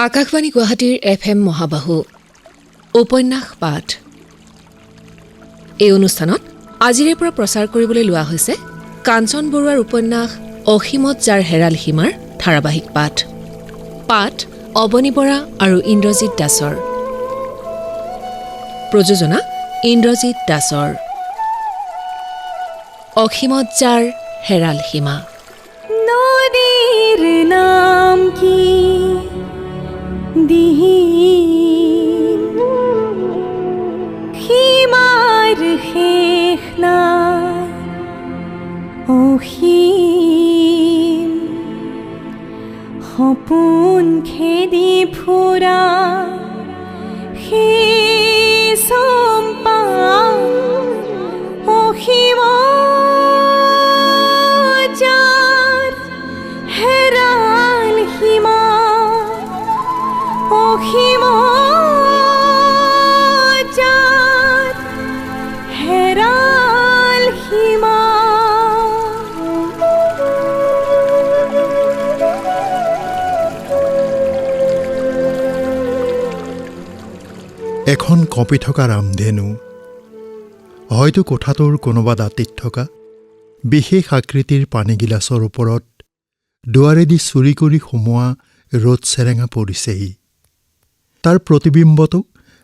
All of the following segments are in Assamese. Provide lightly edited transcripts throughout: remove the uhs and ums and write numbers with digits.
আকাশবাণী গুৱাহাটীৰ FM মহাবাহু উপন্যাস পাঠ। এই অনুষ্ঠানত আজিৰে পৰা প্ৰচাৰ কৰিবলৈ লোৱা হৈছে কাঞ্চন বৰুৱাৰ উপন্যাস অসীমত যাৰ হেৰাল সীমাৰ ধাৰাবাহিক পাঠ। পাঠ অৱনী বৰা আৰু ইন্দ্ৰজিৎ দাসৰ। প্ৰযোজনা ইন্দ্ৰজিৎ দাসৰ। অসীমত যাৰ হেৰাল সীমা। নদীৰ নাম কি দিহিং, সীমাৰ শেষ নাই অসীম, সপোন খেদি ফুৰা সেই চম্পা অসীম এখন কঁপি থকা ৰামধেনু, হয়তো কোঠাটোৰ কোনোবা দাঁতিত থকা বিশেষ আকৃতিৰ পানীগিলাচৰ ওপৰত দুৱাৰেদি চুৰি কৰি সোমোৱা ৰ'দ চেৰেঙা পৰিছেহি। তাৰ প্ৰতিবিম্বটো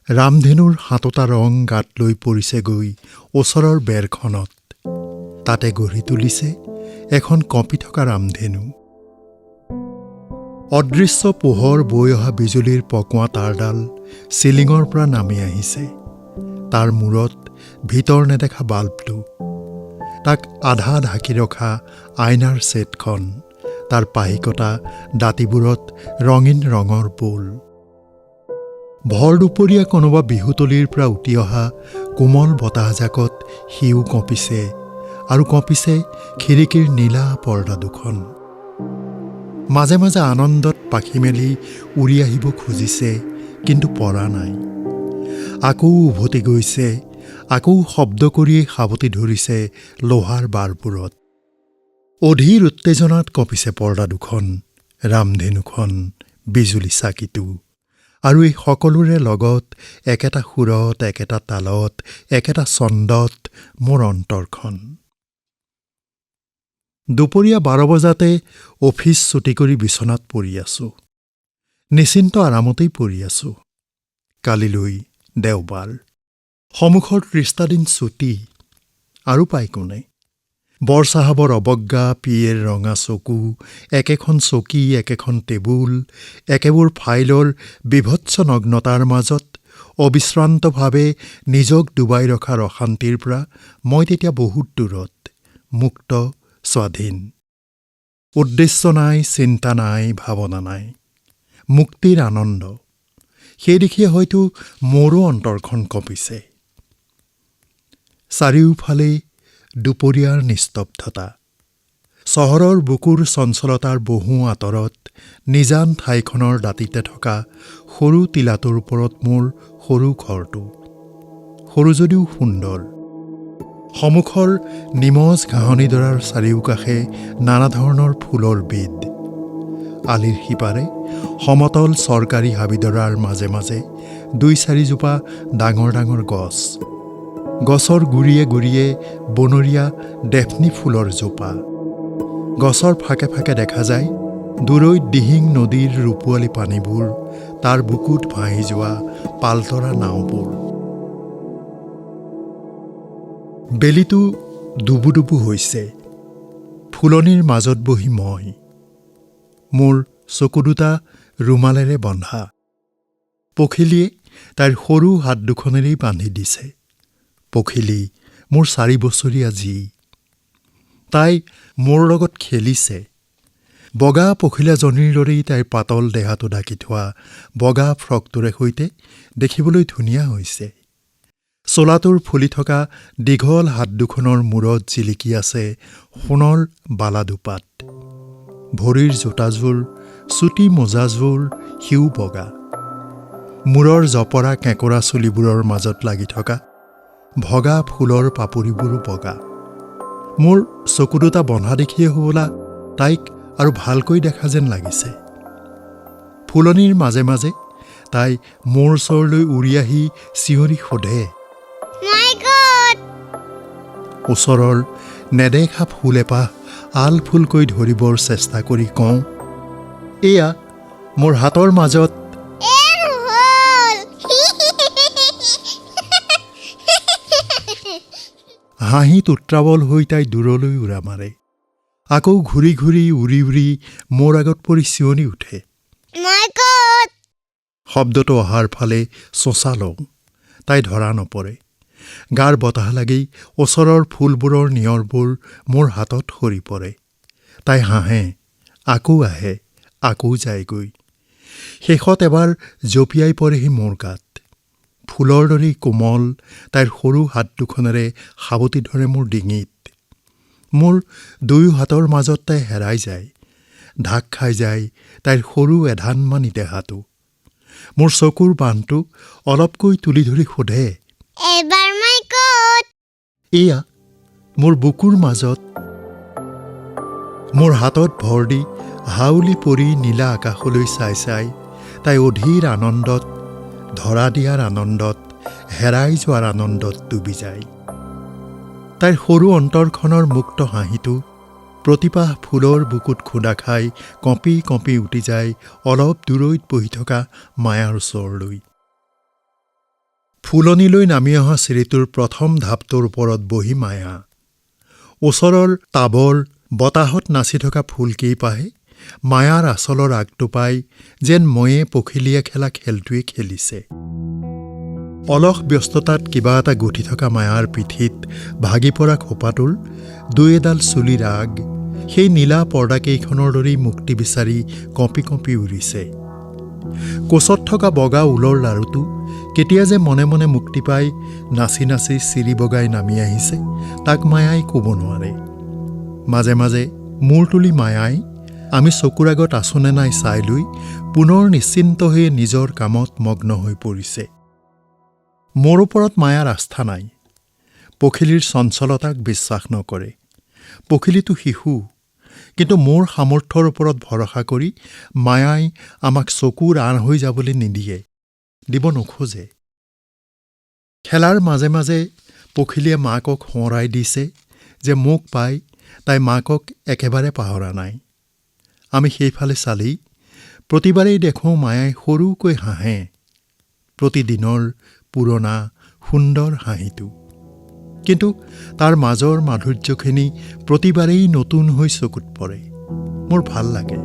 ৰামধেনুৰ সাতোটা ৰং গাত লৈ পৰিছেগৈ ওচৰৰ বেৰখনত। তাতে গঢ়ি তুলিছে এখন কঁপি থকা ৰামধেনু। অদৃশ্য পোহৰ বৈ অহা বিজুলীৰ পকোৱা তাঁৰডাল চিলিঙৰ পৰা নামি আহিছে। তাৰ মূৰত ভিতৰ নেদেখা বাল্বটো, তাক আধা ঢাকি ৰখা আইনাৰ ছেটখন, তাৰ পাহিকতা দাঁতিবোৰত ৰঙীন ৰঙৰ বোল। ভৰ দুপৰীয়া কোনোবা বিহুতলীৰ পৰা উটি অহা কোমল বতাহজাকত সিও কঁপিছে, আৰু কঁপিছে খিৰিকীৰ নীলা পৰ্দা দুখন। মাজে মাজে আনন্দত পাখি মেলি উৰি আহিব খুজিছে, কিন্তু পৰা নাই। আকৌ উভতি গৈছে, আকৌ শব্দ কৰিয়েই সাৱটি ধৰিছে লোহাৰ বাৰবোৰত। অধীৰ উত্তেজনাত কঁপিছে পৰ্দা দুখন, ৰামধেনুখন, বিজুলী চাকিটো, আৰু এই সকলোৰে লগত একেটা সুৰত, একেটা তালত, একেটা ছন্দত মোৰ অন্তৰখন। দুপৰীয়া 12 বজাতে অফিচ ছুটি কৰি বিচনাত পৰি আছোঁ। নিশ্চিন্ত আৰামতেই পৰি আছোঁ। কালিলৈ দেওবাৰ, সন্মুখৰ 30টা দিন ছুটি, আৰু পাই কোনে? বৰচাহাবৰ অৱজ্ঞা, পিয়েৰ ৰঙা চকু, একেখন চকী, একেখন টেবুল, একেবোৰ ফাইলৰ বিভৎস নগ্নতাৰ মাজত অবিশ্ৰান্তভাৱে নিজক ডুবাই ৰখাৰ অশান্তিৰ পৰা মই তেতিয়া বহুত দূৰত, মুক্ত, স্বাধীন। উদ্দেশ্য নাই, চিন্তা নাই, ভাৱনা নাই, মুক্তিৰ আনন্দ। সেই দেখিয়ে হয়তো মোৰো অন্তৰখন কঁপিছে। চাৰিওফালে দুপৰীয়াৰ নিস্তব্ধতা। চহৰৰ বুকুৰ চঞ্চলতাৰ বহু আঁতৰত নিজান ঠাইখনৰ দাঁতিতে থকা সৰু টিলাটোৰ ওপৰত মোৰ সৰু ঘৰটো, সৰু যদিও সুন্দৰ। সন্মুখৰ নিমজ ঘাঁহনিডৰাৰ চাৰিওকাষে নানা ধৰণৰ ফুলৰ বিড। আলিৰ সিপাৰে সমতল চৰকাৰী হাবিডৰাৰ মাজে মাজে 2-4 জোপা ডাঙৰ ডাঙৰ গছ। গছৰ গুৰিয়ে গুৰিয়ে বনৰীয়া ডেফনি ফুলৰ জোপা। গছৰ ফাকে ফাকে দেখা যায় দূৰৈত দিহিং নদীৰ ৰূপোৱালী পানীবোৰ, তাৰ বুকুত ভাঁহি যোৱা পালতৰা নাওবোৰ। বেলিটো ডুবু ডুবু হৈছে। ফুলনিৰ মাজত বহি মই, মোৰ চকু দুটা ৰুমালেৰে বন্ধা। পখিলীয়ে তাইৰ সৰু হাত দুখনেৰেই বান্ধি দিছে। পখিলী মোৰ 4 বছৰীয়া জী। তাই মোৰ লগত খেলিছে। বগা পখিলাজনীৰ দৰেই তাইৰ পাতল দেহাটো ঢাকি থোৱা বগা ফ্ৰকটোৰে সৈতে দেখিবলৈ ধুনীয়া হৈছে। চোলাটোৰ ফুলি থকা দীঘল হাত দুখনৰ মূৰত জিলিকি আছে সোণৰ বালা দুপাত। ভৰিৰ জোতাযোৰ, চুটি মোজাযোৰ সিও বগা। মূৰৰ জপৰা কেঁকোৰা চুলিবোৰৰ মাজত লাগি থকা ভগা ফুলৰ পাপৰিবোৰো বগা। মোৰ চকু দুটা বন্ধা দেখিয়ে হ'বলা তাইক আৰু ভালকৈ দেখা যেন লাগিছে। ফুলনিৰ মাজে মাজে তাই মোৰ ওচৰলৈ উৰি আহি চিঞৰি সোধে, মাই গড! ওচৰৰ নেদেখা ফুল এপাহ আল ফুলকৈ ধৰিবৰ চেষ্টা কৰি কওঁ, এয়া মোৰ হাতৰ মাজত। এৰ হ'ল! হাঁহিত উত্ৰাৱল হৈ তাই দূৰলৈ উৰা মাৰে। আকৌ ঘূৰি ঘূৰি উৰি উৰি মোৰ আগত পৰি চিঞৰি উঠে। মাই গড! শব্দটো অহাৰ ফালে চোঁচা লওঁ, তাই ধৰা নপৰে। গাৰ বতাহ লাগি ওচৰৰ ফুলবোৰৰ নিয়ৰবোৰ মোৰ হাতত সৰি পৰে। তাই হাঁহে, আকৌ আহে, আকৌ যায়গৈ। শেষত এবাৰ জঁপিয়াই পৰেহি মোৰ গাত। ফুলৰ দৰেই কোমল তাইৰ সৰু হাত দুখনেৰে সাৱটি ধৰে মোৰ ডিঙিত। মোৰ দুয়ো হাতৰ মাজত তাই হেৰাই যায়। ঢাক খাই যায় তাইৰ সৰু এধানমানি দেহাটো। মোৰ চকুৰ বান্ধটো অলপকৈ তুলি ধৰি সোধে, এবাৰ মাই গড! এয়া মোৰ বুকুৰ মাজত। মোৰ হাতত ভৰ দি হাউলি পৰি নীলা আকাশলৈ চাই চাই তাই অধীৰ আনন্দত, ধৰা দিয়াৰ আনন্দত, হেৰাই যোৱাৰ আনন্দত ডুবি যায়। তাইৰ সৰু অন্তৰখনৰ মুক্ত হাঁহিটো প্ৰতিপাহ ফুলৰ বুকুত খুন্দা খাই কঁপি কঁপি উঠি যায় অলপ দূৰৈত বহি থকা মায়াৰ ওচৰলৈ। ফুলনিলৈ নামি অহা চিৰিটোৰ প্ৰথম ঢাপটোৰ ওপৰত বহি মায়া। ওচৰৰ টাবৰ বতাহত নাচি থকা ফুলকেইপাহে মায়াৰ আঁচলৰ আগটো পাই যেন ময়ে পখিলিয়ে খেলা খেলটোৱে খেলিছে। অলস ব্যস্ততাত কিবা এটা গুঠি থকা মায়াৰ পিঠিত ভাগি পৰা খোপাটোৰ দুই এডাল চুলিৰ আগ সেই নীলা পৰ্দাকেইখনৰ দৰেই মুক্তি বিচাৰি কঁপি কঁপি উৰিছে। কোচত থকা বগা ঊলৰ লাৰুটো কেতিয়া যে মনে মনে মুক্তি পাই নাচি নাচি চিৰি বগাই নামি আহিছে তাক মায়াই ক'ব নোৱাৰে। মাজে মাজে মূৰ তুলি মায়াই আমি চকুৰ আগত আছোনে নাই চাই লৈ পুনৰ নিশ্চিন্ত হৈ নিজৰ কামত মগ্ন হৈ পৰিছে। মোৰ ওপৰত মায়াৰ আস্থা নাই। পখিলীৰ চঞ্চলতাক বিশ্বাস নকৰে। পখিলীটো শিশু, কিন্তু মোৰ সামৰ্থ্যৰ ওপৰত ভৰসা কৰি মায়াই আমাক চকুৰ আঁৰ হৈ যাবলৈ নিদিয়ে, দিব নোখোজে। খেলাৰ মাজে মাজে পখিলীয়ে মাকক সোঁৱৰাই দিছে যে মোক পাই তাই মাকক একেবাৰে পাহৰা নাই। আমি সেইফালে চালেই প্ৰতিবাৰেই দেখোঁ মায়াই সৰুকৈ হাঁহে, প্ৰতিদিনৰ পুৰণা সুন্দৰ হাঁহিটো। কিন্তু তাৰ মাজৰ মাধুৰ্যখিনি প্ৰতিবাৰেই নতুন হৈ চকুত পৰে। মোৰ ভাল লাগে।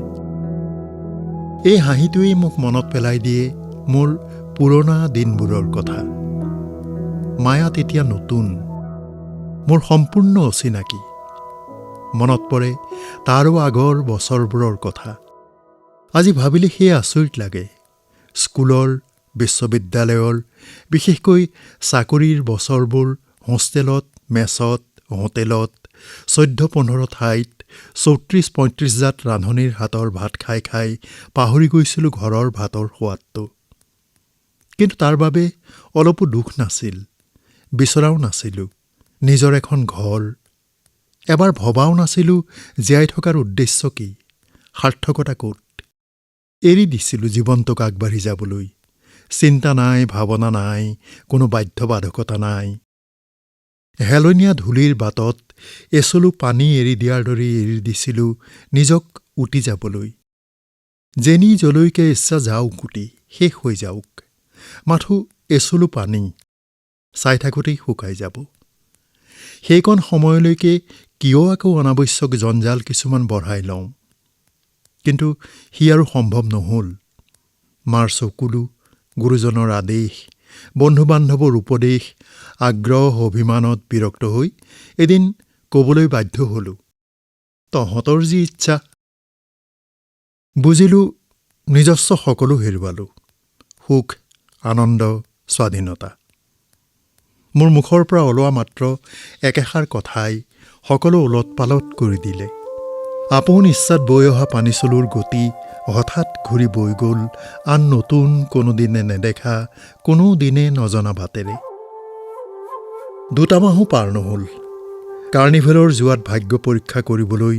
এই হাঁহিটোৱেই মোক মনত পেলাই দিয়ে মোৰ পুৰণা দিনবোৰৰ কথা। মায়া তেতিয়া নতুন, মোৰ সম্পূৰ্ণ অচিনাকি। মনত পৰে তাৰো আগৰ বছৰবোৰৰ কথা। আজি ভাবিলে সেয়ে আচৰিত লাগে। স্কুলৰ, বিশ্ববিদ্যালয়ৰ, বিশেষকৈ চাকৰিৰ বছৰবোৰ হোষ্টেলত, মেছত, হোটেলত, 14-15 ঠাইত 34-35 জাত ৰান্ধনীৰ হাতৰ ভাত খাই খাই পাহৰি গৈছিলোঁ ঘৰৰ ভাতৰ সোৱাদটো। কিন্তু তাৰ বাবে অলপো দুখ নাছিল, বিচৰাও নাছিলোঁ নিজৰ এখন ঘৰ। এবাৰ ভবাও নাছিলোঁ জীয়াই থকাৰ উদ্দেশ্য কি, সাৰ্থকতা ক'ত। এৰি দিছিলোঁ জীৱনটোক আগবাঢ়ি যাবলৈ। চিন্তা নাই, ভাৱনা নাই, কোনো বাধ্যবাধকতা নাই। হেলনীয়া ধূলিৰ বাটত এচলু পানী এৰি দিয়াৰ দৰে এৰি দিছিলোঁ নিজক উটি যাবলৈ। যেনি যলৈকে ইচ্ছা যাওক উটি, শেষ হৈ যাওক। মাথো এচলু পানী চাই থাকোঁতেই শুকাই যাব। সেইকণ সময়লৈকে কিয় আকৌ অনাৱশ্যক জঞ্জাল কিছুমান বঢ়াই লওঁ। কিন্তু সি আৰু সম্ভৱ নহ'ল। মাৰ চকুলো, গুৰুজনৰ আদেশ, বন্ধু-বান্ধৱৰ উপদেশ, আগ্ৰহ অভিমানত বিৰক্ত হৈ এদিন ক'বলৈ বাধ্য হ'লোঁ, তহঁতৰ যি ইচ্ছা। বুজিলোঁ নিজস্ব সকলো হেৰুৱালোঁ, সুখ, আনন্দ, স্বাধীনতা। মোৰ মুখৰ পৰা ওলোৱা মাত্ৰ একেষাৰ কথাই সকলো ওলট-পালট কৰি দিলে। আপোন ইচ্ছাত বৈ অহা পানীচলুৰ গতি হঠাৎ ঘূৰি বৈ গ'ল আন নতুন, কোনোদিনে নেদেখা, কোনোদিনে নজনা বাটেৰে। 2 মাহো পাৰ নহ'ল। কাৰ্নিভেলৰ যোৱাত ভাগ্য পৰীক্ষা কৰিবলৈ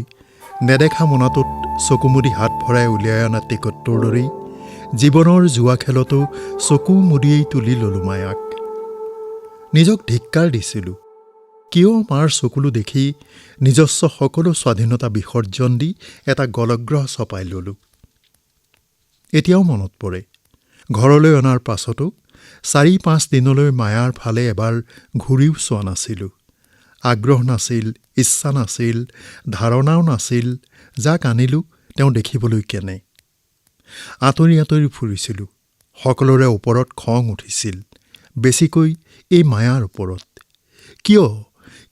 নেদেখা মোনাটোত চকুমুদি হাত ভৰাই উলিয়াই অনা টিকটটোৰ দৰেই জীৱনৰ জুৱা খেলতো চকু মুদিয়েই তুলি ললোঁ মায়াক। নিজক ধিক্কাৰ দিছিলোঁ। কিয় মাৰ চকুলো দেখি নিজস্ব সকলো স্বাধীনতা বিসৰ্জন দি এটা গলগ্ৰহ চপাই ললোঁ। এতিয়াও মনত পৰে, ঘৰলৈ অনাৰ পাছতো ৪-৫ দিনলৈ মায়াৰ ফালে এবাৰ ঘূৰিও চোৱা নাছিলোঁ। আগ্ৰহ নাছিল, ইচ্ছা নাছিল, ধাৰণাও নাছিল। যাক আনিলোঁ তেওঁ দেখিবলৈ কেনে। আঁতৰি আঁতৰি ফুৰিছিলোঁ। সকলোৰে ওপৰত খং উঠিছিল, বেছিকৈ এই মায়াৰ ওপৰত।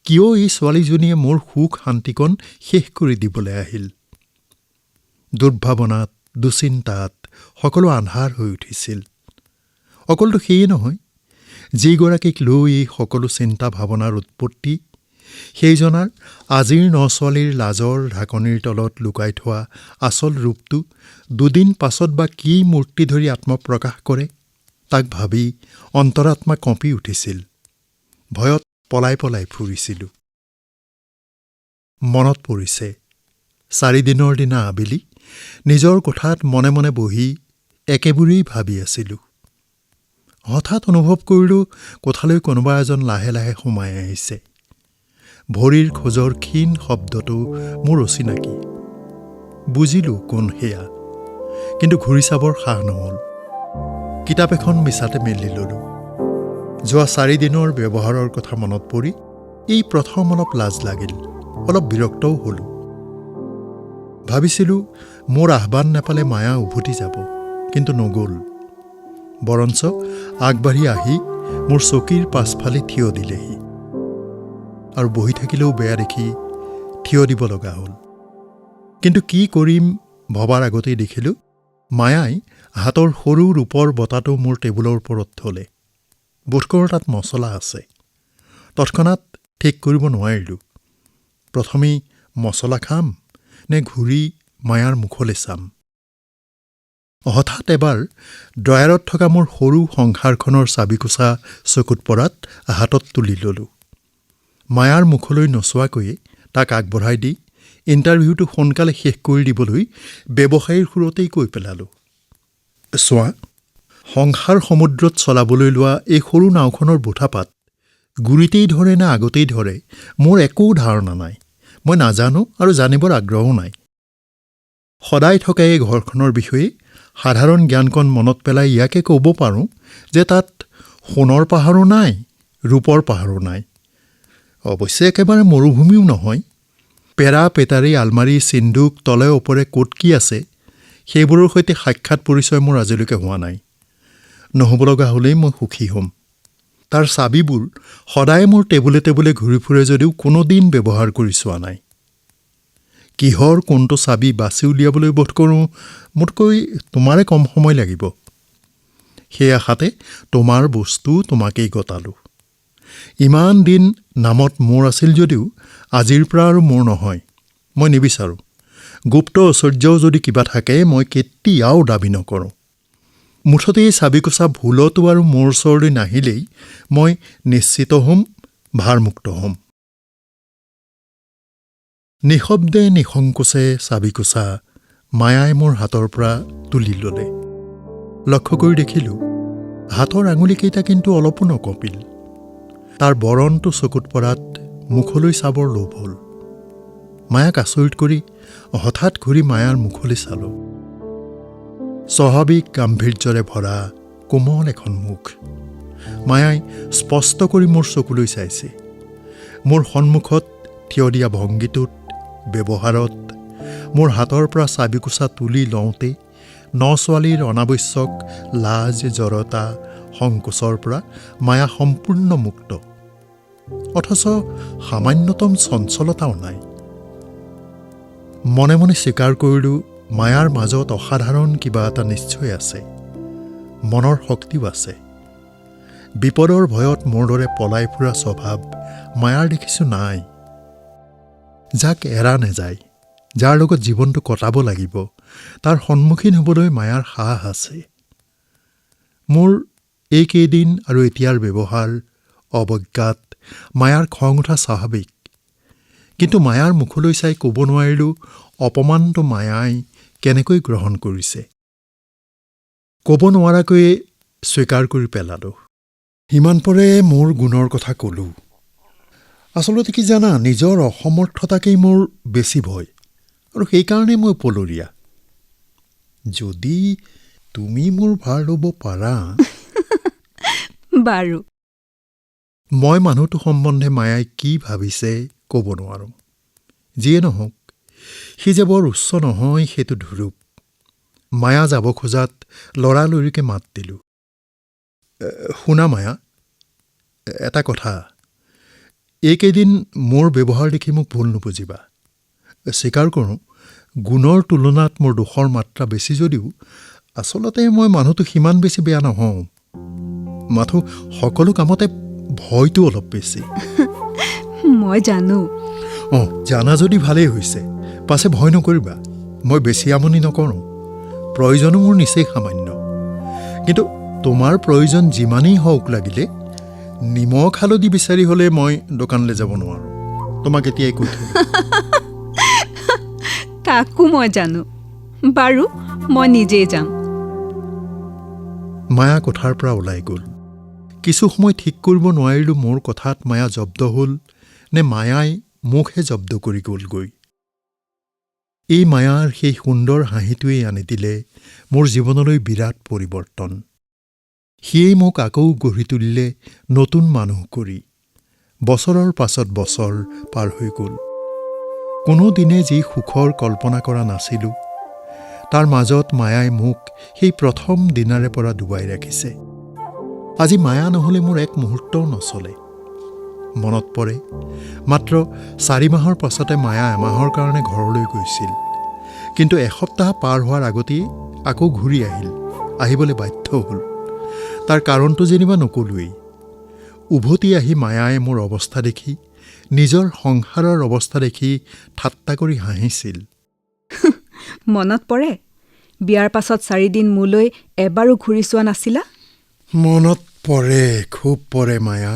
কিয় এই ছোৱালীজনীয়ে মোৰ সুখ শান্তিকণ শেষ কৰি দিবলৈ আহিল? দুৰ্ভাৱনাত, দুচিন্তাত সকলো আন্ধাৰ হৈ উঠিছিল। অকলতো সেয়ে নহয়, যিগৰাকীক লৈ এই সকলো চিন্তা ভাৱনাৰ উৎপত্তি, সেইজনাৰ আজিৰ ন-ছোৱালীৰ লাজৰ ঢাকনিৰ তলত লুকাই থোৱা আচল ৰূপটো দুদিন পাছত বা কি মূৰ্তি ধৰি আত্মপ্ৰকাশ কৰে, তাক ভাবি অন্তৰাত্মা কঁপি উঠিছিল। ভয়ত পলাই পলাই ফুৰিছিলোঁ। মনত পৰিছে, ৪ দিনৰ দিনা আবেলি নিজৰ কোঠাত মনে মনে বহি একেবোৰেই ভাবি আছিলোঁ। হঠাৎ অনুভৱ কৰিলোঁ কোঠালৈ কোনোবা এজন লাহে লাহে সোমাই আহিছে। ভৰিৰ খোজৰ ক্ষীণ শব্দটো মোৰ অচিনাকি। বুজিলোঁ কোন সেয়া, কিন্তু ঘূৰি চাবৰ সাহ নহ'ল। কিতাপ এখন মিছাতে মেলি ল'লোঁ। যোৱা ৪ দিনৰ ব্যৱহাৰৰ কথা মনত পৰি এই প্ৰথম অলপ লাজ লাগিল, অলপ বিৰক্তও হ'লোঁ। ভাবিছিলোঁ মোৰ আহ্বান নেপালে মায়া উভতি যাব, কিন্তু নগ'ল। বৰঞ্চ আগবাঢ়ি আহি মোৰ চকীৰ পাছফালে থিয় দিলেহি। আৰু বহি থাকিলেও বেয়া দেখি থিয় দিব লগা হ'ল। কিন্তু কি কৰিম ভবাৰ আগতেই দেখিলোঁ মায়াই হাতৰ সৰু ৰূপৰ বঁটাটো মোৰ টেবুলৰ ওপৰত থ'লে। বোধকৰোঁ তাত মছলা আছে। তৎক্ষণাত ঠিক কৰিব নোৱাৰিলোঁ। প্ৰথমেই মছলা খাম নে ঘূৰি মায়াৰ মুখলৈ চাম। হঠাৎ এবাৰ ড্ৰয়াৰত থকা মোৰ সৰু সংসাৰখনৰ চাবিকোছা চকুত পৰাত হাতত তুলি ল'লোঁ। মায়াৰ মুখলৈ নোচোৱাকৈয়ে তাক আগবঢ়াই দি ইণ্টাৰভিউটো সোনকালে শেষ কৰি দিবলৈ ব্যৱসায়ীৰ সুৰতেই কৈ পেলালোঁ, চোৱা, সংসাৰ সমুদ্ৰত চলাবলৈ লোৱা এই সৰু নাওখনৰ বোঠাপাত গুৰিতেই ধৰে নে আগতেই ধৰে মোৰ একো ধাৰণা নাই। মই নাজানো আৰু জানিবৰ আগ্ৰহো নাই। সদায় থকা এই ঘৰখনৰ বিষয়ে সাধাৰণ জ্ঞানকণ মনত পেলাই ইয়াকে ক'ব পাৰোঁ যে তাত সোণৰ পাহাৰো নাই, ৰূপৰ পাহাৰো নাই। অৱশ্যে একেবাৰে মৰুভূমিও নহয়। পেৰা পেটাৰী আলমাৰী চিন্দুক তলে ওপৰে ক'ত কি আছে সেইবোৰৰ সৈতে সাক্ষাৎ পৰিচয় মোৰ আজিলৈকে হোৱা নাই। নহ'ব লগা হ'লেই মই সুখী হ'ম। তাৰ চাবিবোৰ সদায় মোৰ টেবুলে টেবুলে ঘূৰি ফুৰে যদিও কোনোদিন ব্যৱহাৰ কৰি চোৱা নাই। কিহৰ কোনটো চাবি বাছি উলিয়াবলৈ বোধ কৰোঁ মোতকৈ তোমাৰে কম সময় লাগিব। সেই আশাতে তোমাৰ বস্তু তোমাকেই গতালোঁ। ইমান দিন নামত মোৰ আছিল যদিও আজিৰ পৰা আৰু মোৰ নহয়। মই নিবিচাৰোঁ। গুপ্ত ঐশ্বৰ্যও যদি কিবা থাকে মই কেতিয়াও দাবী নকৰোঁ। মুঠতে এই চাবিকোছা ভুলতো আৰু মোৰ ওচৰলৈ নাহিলেই মই নিশ্চিত হ'ম, ভাৰমুক্ত হ'ম। নিঃশব্দে নিসংকোচে চাবিকোছা মায়াই মোৰ হাতৰ পৰা তুলি ল'লে। লক্ষ্য কৰি দেখিলোঁ হাতৰ আঙুলিকেইটা কিন্তু অলপো নকঁপিল। তাৰ বৰণটো চকুত পৰাত মুখলৈ চাবৰ লোভ হ'ল। মায়াক আচৰিত কৰি হঠাৎ ঘূৰি মায়াৰ মুখলৈ চালোঁ। স্বাভাৱিক গাম্ভীৰ্যৰে ভৰা কোমল এখন মুখ। মায়াই স্পষ্ট কৰি মোৰ চকুলৈ চাইছে। মোৰ সন্মুখত থিয় দিয়া ভংগীটোত, ব্যৱহাৰত, মোৰ হাতৰ পৰা চাবিকোছা তুলি লওঁতে ন-ছোৱালীৰ অনাৱশ্যক লাজ, জড়তা, সংকোচৰ পৰা মায়া সম্পূৰ্ণ মুক্ত। অথচ সামান্যতম চঞ্চলতাও নাই। মনে মনে স্বীকাৰ কৰিলোঁ মায়াৰ মাজত অসাধাৰণ কিবা এটা নিশ্চয় আছে। মনৰ শক্তিও আছে। বিপদৰ ভয়ত মোৰ দৰে পলাই ফুৰা স্বভাৱ মায়াৰ দেখিছোঁ নাই। যাক এৰা নেযায়, যাৰ লগত জীৱনটো কটাব লাগিব, তাৰ সন্মুখীন হ'বলৈ মায়াৰ সাহ আছে। মোৰ এইকেইদিন আৰু এতিয়াৰ ব্যৱহাৰ, অৱজ্ঞাত মায়াৰ খং উঠা স্বাভাৱিক। কিন্তু মায়াৰ মুখলৈ চাই ক'ব নোৱাৰিলোঁ অপমানটো মায়াই কেনেকৈ গ্ৰহণ কৰিছে। ক'ব নোৱাৰাকৈয়ে স্বীকাৰ কৰি পেলালোঁ। সিমান পৰে মোৰ গুণৰ কথা ক'লোঁ। আচলতে কি জানা, নিজৰ অসমৰ্থতাকেই মোৰ বেছি ভয়, আৰু সেইকাৰণে মই পলৰীয়া। যদি তুমি মোৰ ভাৰ ল'ব পাৰা। বাৰু। মই মানুহটো সম্বন্ধে মায়াই কি ভাবিছে ক'ব নোৱাৰোঁ। যিয়ে নহওক, সি যে বৰ উচ্চ নহয় সেইটো ধুৰুপ। মায়া যাব খোজাত লৰালৰিকে মাত দিলোঁ। শুনা মায়া, এটা কথা। এইকেইদিন মোৰ ব্যৱহাৰ দেখি মোক ভুল নুবুজিবা। স্বীকাৰ কৰোঁ, গুণৰ তুলনাত মোৰ দোষৰ মাত্ৰা বেছি যদিও আচলতে মই মানুহটো সিমান বেছি বেয়া নহওঁ। মাথো সকলো কামতে ভয়টো অলপ বেছি। মই জানো। জানা যদি ভালেই হৈছে। পাছে ভয় নকৰিবা, মই বেছি আমনি নকৰোঁ। প্ৰয়োজনো মোৰ নিচেই সামান্য। কিন্তু তোমাৰ প্ৰয়োজন যিমানেই হওক লাগিলে নিমখ হালধি বিচাৰি হ'লে মই দোকানলৈ যাব নোৱাৰোঁ। তোমাক এতিয়াই কৈ থলোঁ। তাকো মই জানো। বাৰু, মই নিজেই যাম। মায়া কোঠাৰ পৰা ওলাই গ'ল। কিছু সময় ঠিক কৰিব নোৱাৰিলোঁ মোৰ কথাত মায়া জব্দ হ'ল নে মায়াই মুখহে জব্দ কৰি গ'লগৈ। এই মায়াৰ সেই সুন্দৰ হাঁহিটোৱেই আনি দিলে মোৰ জীৱনলৈ বিৰাট পৰিৱৰ্তন। সিয়েই মোক আকৌ গঢ়ি তুলিলে নতুন মানুহ কৰি। বছৰৰ পাছত বছৰ পাৰ হৈ গ'ল। কোনো দিনে যি সুখৰ কল্পনা কৰা নাছিলোঁ, তাৰ মাজত মায়াই মোক সেই প্ৰথম দিনাৰে পৰা ডুবাই ৰাখিছে। আজি মায়া নহ'লে মোৰ এক মুহূৰ্তও নচলে। মনত পৰে, মাত্ৰ 4 মাহৰ পাছতে মায়া এমাহৰ কাৰণে ঘৰলৈ গৈছিল। কিন্তু এসপ্তাহ পাৰ হোৱাৰ আগতেই আকৌ ঘূৰি আহিবলৈ বাধ্য হ'ল। তাৰ কাৰণটো যেনিবা নকলোৱেই। উভতি আহি মায়াই মোৰ অৱস্থা দেখি, নিজৰ সংসাৰৰ অৱস্থা দেখি ঠাট্টা কৰি হাঁহিছিল। মনত পৰে, বিয়াৰ পাছত 4 দিন মোলৈ এবাৰো ঘূৰি চোৱা নাছিলা? মনত পৰে, খুব পৰে মায়া।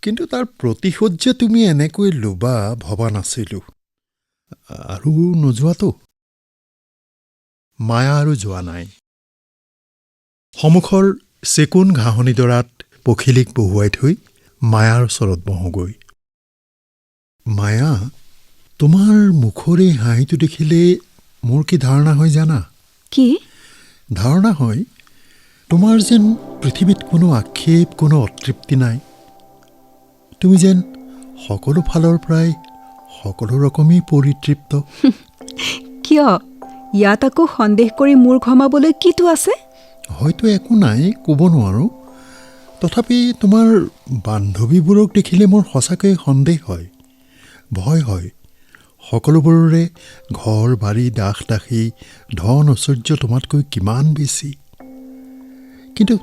কিন্তু তাৰ প্ৰতিশোধ যে তুমি এনেকৈ ল'বা ভবা নাছিলোঁ। আৰু নোযোৱাতো? মায়া আৰু যোৱা নাই। সন্মুখৰ চেকুন ঘাঁহনিডৰাত পখিলীক বহুৱাই থৈ মায়াৰ ওচৰত বহোঁগৈ। মায়া, তোমাৰ মুখৰ এই হাঁহিটো দেখিলে মোৰ কি ধাৰণা হয় জানা? কি ধাৰণা হয়, তোমাৰ যেন পৃথিৱীত কোনো আক্ষেপ, কোনো অতৃপ্তি নাই। তুমি যেন সকলো ফালৰ পৰাই সকলো ৰকমেই পৰিতৃপ্ত। কিয়? ইয়াত আকৌ সন্দেহ কৰি মূৰ ঘমাবলৈ কিটো আছে? হয়তো একো নাই, ক'ব নোৱাৰোঁ। তথাপি তোমাৰ বান্ধৱীবোৰক দেখিলে মোৰ সঁচাকৈ সন্দেহ হয়, ভয় হয়। সকলোবোৰৰে ঘৰ বাৰী দাস দাসী, ধন ঐশ্বৰ্য তোমাতকৈ কিমান বেছি। কিন্তু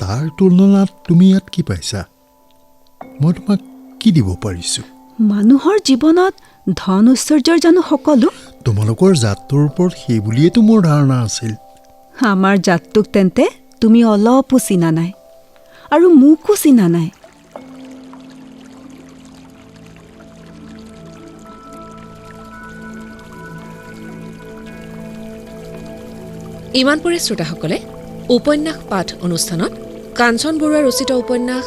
তাৰ তুলনাত তুমি ইয়াত কি পাইছা? মই তোমাক কি দিব পাৰিছোঁ? মানুহৰ জীৱনত ধন ঐশ্বৰ্যৰ জানো সকলো? তোমালোকৰ জাতটোৰ ওপৰত সেই বুলিয়েতো মোৰ ধাৰণা আছিল। আমাৰ জাতটোক তেন্তে তুমি অলপো চিনা নাই, আৰু মোকো চিনা নাই। ইমান পৰে শ্ৰোতাসকলে উপন্যাস পাঠ অনুষ্ঠানত কাঞ্চন বৰুৱা ৰচিত উপন্যাস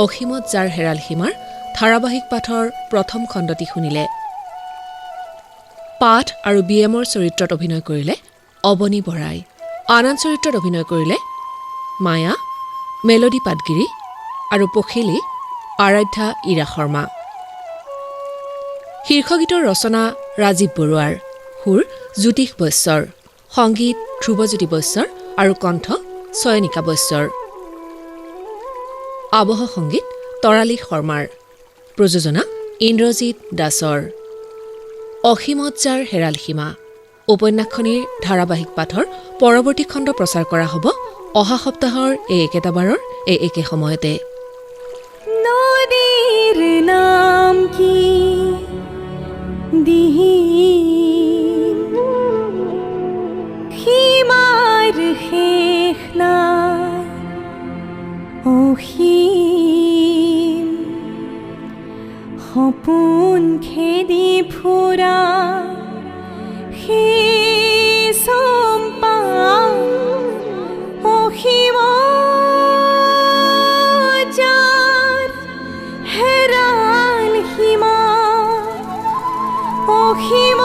অসীমত যাৰ হেৰাল সীমাৰ ধাৰাবাহিক পাঠৰ প্ৰথম খণ্ডটি শুনিলে। পাঠ আৰু BMৰ চৰিত্ৰত অভিনয় কৰিলে অৱনী বৰাই। আন আন চৰিত্ৰত অভিনয় কৰিলে মায়া, মেলডী পাটগিৰি আৰু পখিলী আৰাধ্যা ইৰা শৰ্মা। শীৰ্ষগীতৰ ৰচনা ৰাজীৱ বৰুৱাৰ, সুৰ জ্যোতিষ বৈশ্যৰ, সংগীত ধ্ৰুৱজ্যোতি বৈশ্যৰ আৰু কণ্ঠ চয়নিকা বৈশ্যৰ। আবহ সংগীত তৰালী শৰ্মাৰ। প্ৰযোজনা ইন্দ্ৰজিৎ দাসৰ। অসীমত যাৰ হেৰাল সীমা উপন্যাসখনিৰ ধাৰাবাহিক পাঠৰ পৰৱৰ্তী খণ্ড প্ৰচাৰ কৰা হ'ব অহা সপ্তাহৰ এই একেটা বাৰৰ এই একে সময়তে। নদীৰ নাম কি দিহিং, সীমাৰ শেষ নাই অসীম, সপোন খেদি ফুৰা সেই চম্পা অসীম যাৰ হেৰাল সীমা অসীম